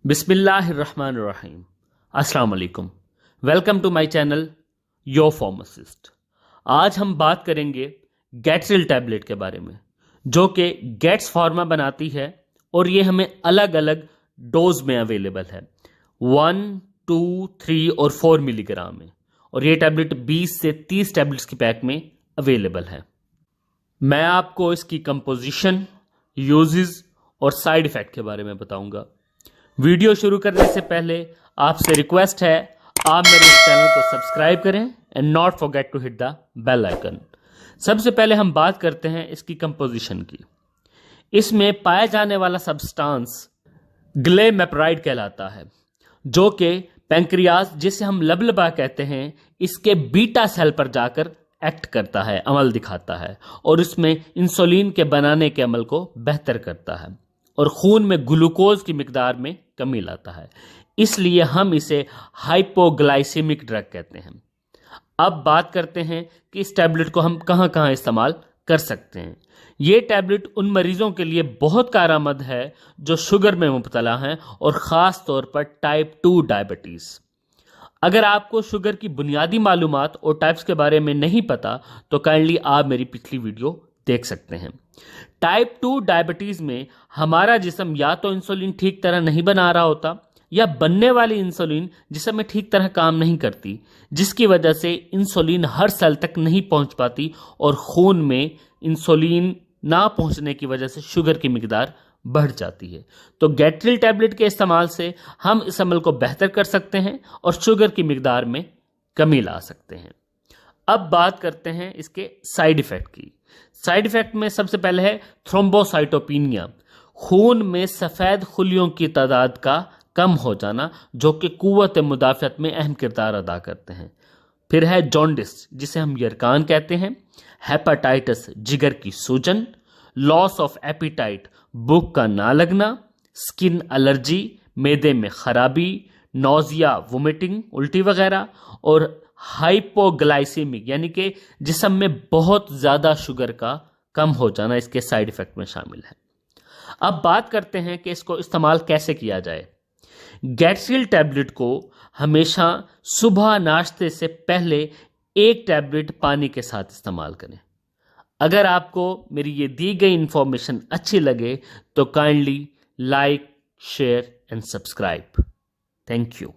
बिस्मिल्लाहिर्रहमानिर्रहीम। अस्सलाम वालेकुम। Welcome to my channel your pharmacist. आज हम बात करेंगे गैट्रिल टैबलेट के बारे में, जो कि गैट्स फार्मा बनाती है और ये हमें अलग अलग डोज में अवेलेबल है, 1, 2, 3 और 4 मिलीग्राम में। और ये टैबलेट 20 से 30 टैबलेट्स की पैक में अवेलेबल है। मैं आपको इसकी कंपोजिशन, यूजेस और साइड इफेक्ट के बारे में बताऊंगा। वीडियो शुरू करने से पहले आपसे रिक्वेस्ट है, आप मेरे इस चैनल को सब्सक्राइब करें and not forget to hit the bell icon. सबसे पहले हम बात करते हैं इसकी कंपोजिशन की। इसमें पाया जाने वाला सब्सटेंस ग्लेमेप्राइड कहलाता है, जो कि पैंक्रियाज, जिसे हम लबलबा कहते हैं, इसके बीटा सेल पर जाकर एक्ट करता है, अमल दिखाता है और इसमें इंसुलिन के बनाने के अमल को बेहतर करता है और खून में ग्लूकोज की मिकदार में कमी लाता है। इसलिए हम इसे हाइपोग्लाइसेमिक ड्रग कहते हैं। अब बात करते हैं कि इस टैबलेट को हम कहां कहां इस्तेमाल कर सकते हैं। ये टैबलेट उन मरीजों के लिए बहुत कारआमद है जो शुगर में मुब्तला हैं और ख़ास तौर पर टाइप 2 डायबिटीज़। अगर आपको शुगर की बुनियादी मालूमात और टाइप्स के बारे में नहीं पता तो काइंडली आप मेरी पिछली वीडियो देख सकते हैं। टाइप 2 डायबिटीज में हमारा जिस्म या तो इंसुलिन ठीक तरह नहीं बना रहा होता या बनने वाली इंसुलिन जिसम में ठीक तरह काम नहीं करती, जिसकी वजह से इंसुलिन हर सेल तक नहीं पहुंच पाती और खून में इंसुलिन ना पहुंचने की वजह से शुगर की मिकदार बढ़ जाती है। तो गैट्रिल टैबलेट के इस्तेमाल से हम इस अमल को बेहतर कर सकते हैं और शुगर की मिकदार में कमी ला सकते हैं। अब बात करते हैं इसके साइड इफेक्ट की। साइड इफेक्ट में सबसे पहले है थ्रोम्बोसाइटोपिनिया, खून में सफेद खुलियों की तादाद का कम हो जाना, जो कि कुव्वत मुदाफ़त में अहम किरदार अदा करते हैं। फिर है जॉन्डिस, जिसे हम यरकान कहते हैं, हेपेटाइटिस, जिगर की सूजन, लॉस ऑफ एपिटाइट, भूख का ना लगना, स्किन एलर्जी, मैदे में खराबी, नौजिया, वोमिटिंग, उल्टी वगैरह, और हाइपोग्लाइसेमिक यानी कि जिस्म में बहुत ज्यादा शुगर का कम हो जाना इसके साइड इफेक्ट में शामिल है। अब बात करते हैं कि इसको इस्तेमाल कैसे किया जाए। गैट्रिल टैबलेट को हमेशा सुबह नाश्ते से पहले एक टैबलेट पानी के साथ इस्तेमाल करें। अगर आपको मेरी ये दी गई इंफॉर्मेशन अच्छी लगे तो kindly like, share and subscribe. Thank you.